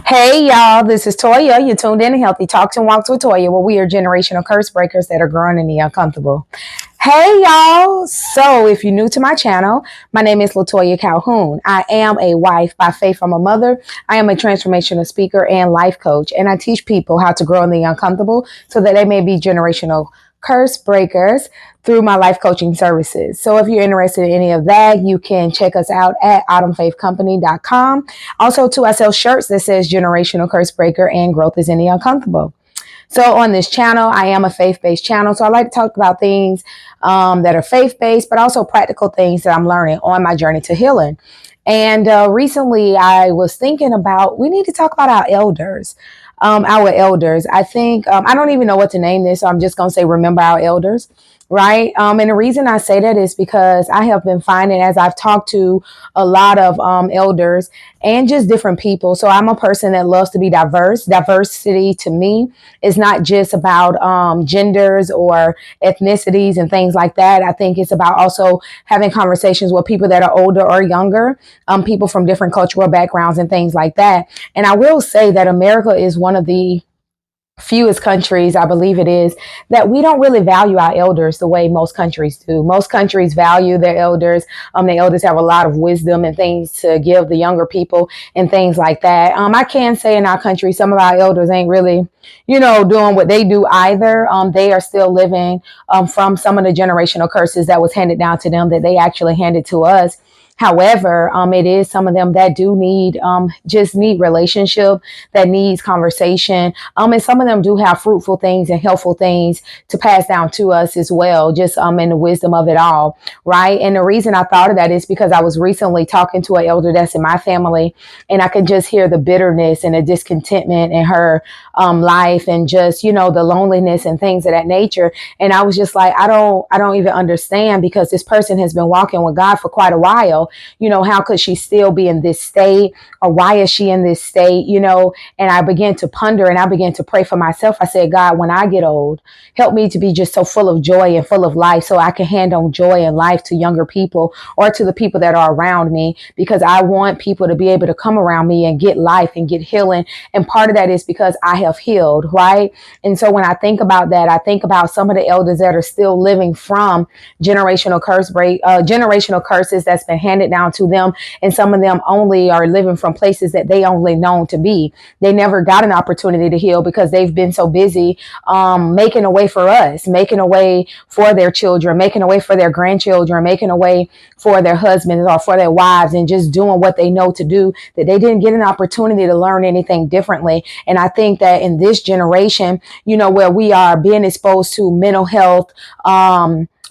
Hey y'all, this is Toya. You're tuned in to Healthy Talks and Walks with Toya, where we are generational curse breakers that are growing in the uncomfortable. Hey y'all! So, if you're new to my channel, my name is Latoya Calhoun. I am a wife by faith from a mother. I am a transformational speaker and life coach, and I teach people how to grow in the uncomfortable so that they may be generational curse breakers through my life coaching services. So if you're interested in any of that, you can check us out at autumnfaithcollc.com. Also, too, I sell shirts that says generational curse breaker and growth is in the uncomfortable. So on this channel, I am a faith-based channel. So I like to talk about things that are faith-based, but also practical things that I'm learning on my journey to healing. And recently I was thinking about, we need to talk about our elders. I think, I don't even know what to name this. So I'm just going to say, remember our elders. Right. And the reason I say that is because I have been finding, as I've talked to a lot of elders and just different people. So I'm a person that loves to be diverse. Diversity to me is not just about genders or ethnicities and things like that. I think it's about also having conversations with people that are older or younger, people from different cultural backgrounds and things like that. And I will say that America is one of the fewest countries, I believe it is, that we don't really value our elders the way most countries do. Most countries value their elders. The elders have a lot of wisdom and things to give the younger people and things like that. I can say in our country, some of our elders ain't really, doing what they do either. They are still living from some of the generational curses that was handed down to them that they actually handed to us. However, it is some of them that do need, just need relationship, that needs conversation. And some of them do have fruitful things and helpful things to pass down to us as well, just in the wisdom of it all, right? And the reason I thought of that is because I was recently talking to an elder that's in my family, and I could just hear the bitterness and the discontentment in her life, and just, the loneliness and things of that nature. And I was just like, I don't even understand, because this person has been walking with God for quite a while. How could she still be in this state, or why is she in this state? And I began to ponder, and I began to pray for myself. I said, God, when I get old, help me to be just so full of joy and full of life, so I can hand on joy and life to younger people, or to the people that are around me, because I want people to be able to come around me and get life and get healing. And part of that is because I have healed, right? And so when I think about that, I think about some of the elders that are still living from generational curses that's been handed down to them. And some of them only are living from places that they only known to be. They never got an opportunity to heal because they've been so busy making a way for us, making a way for their children, making a way for their grandchildren, making a way for their husbands or for their wives, and just doing what they know to do, that they didn't get an opportunity to learn anything differently. And I think that in this generation, where we are being exposed to mental health,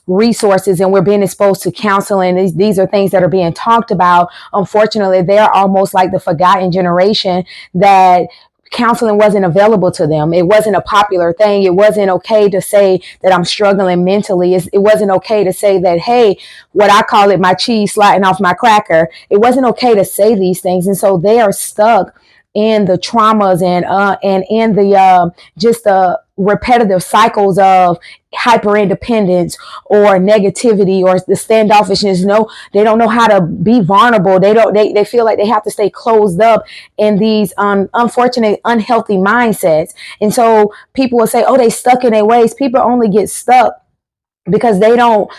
resources, and we're being exposed to counseling. These are things that are being talked about. Unfortunately, they're almost like the forgotten generation, that counseling wasn't available to them. It wasn't a popular thing. It wasn't okay to say that I'm struggling mentally. It wasn't okay to say that, hey, what I call it, my cheese sliding off my cracker. It wasn't okay to say these things. And so they are stuck in the traumas and in the just the repetitive cycles of hyper independence or negativity or the standoffishness. No, they don't know how to be vulnerable. They feel like they have to stay closed up in these unfortunate, unhealthy mindsets. And so people will say, oh, they stuck in their ways. People only get stuck because they don't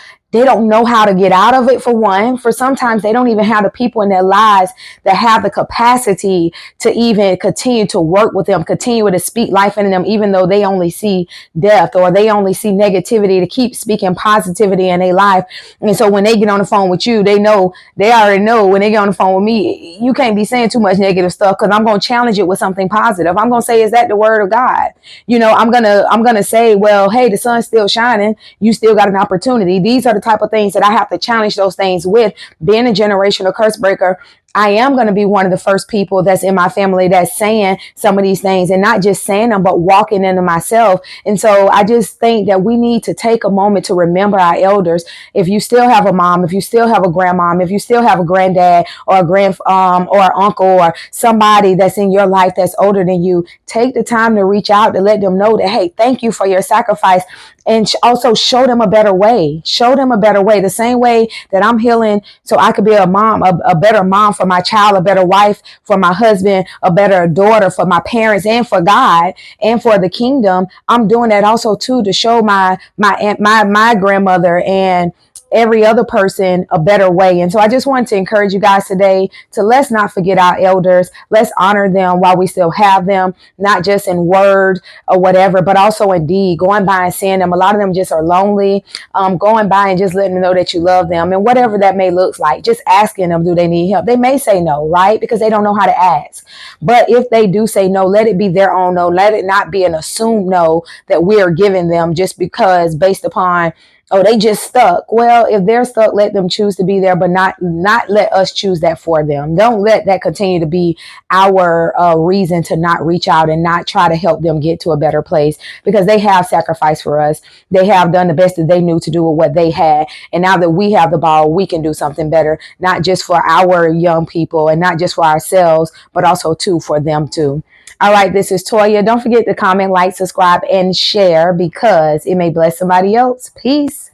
know how to get out of it, for one. For sometimes they don't even have the people in their lives that have the capacity to even continue to work with them, continue to speak life into them, even though they only see death or they only see negativity, to keep speaking positivity in their life. And so when they get on the phone with you, they already know when they get on the phone with me, you can't be saying too much negative stuff, because I'm going to challenge it with something positive. I'm going to say, is that the word of God? I'm going to say, well, hey, the sun's still shining. You still got an opportunity. These are the type of things that I have to challenge those things with. Being a generational curse breaker, I am going to be one of the first people that's in my family that's saying some of these things, and not just saying them, but walking into myself. And so I just think that we need to take a moment to remember our elders. If you still have a mom, if you still have a grandmom, if you still have a granddad or or uncle or somebody that's in your life that's older than you, take the time to reach out to let them know that, hey, thank you for your sacrifice. And also show them a better way. Show them a better way. The same way that I'm healing so I could be a better mom for for my child, a better wife, for my husband, a better daughter, for my parents, and for God, and for the kingdom, I'm doing that also too to show my grandmother and every other person a better way. And so I just wanted to encourage you guys today to let's not forget our elders. Let's honor them while we still have them, not just in word or whatever, but also in deed, going by and seeing them. A lot of them just are lonely, going by and just letting them know that you love them, and whatever that may look like, just asking them, do they need help? They may say no, right? Because they don't know how to ask. But if they do say no, let it be their own no. Let it not be an assumed no that we are giving them just because based upon, oh, they just stuck. Well, if they're stuck, let them choose to be there, but not let us choose that for them. Don't let that continue to be our reason to not reach out and not try to help them get to a better place, because they have sacrificed for us. They have done the best that they knew to do with what they had. And now that we have the ball, we can do something better, not just for our young people and not just for ourselves, but also too for them too. All right, this is Toya. Don't forget to comment, like, subscribe, and share because it may bless somebody else. Peace.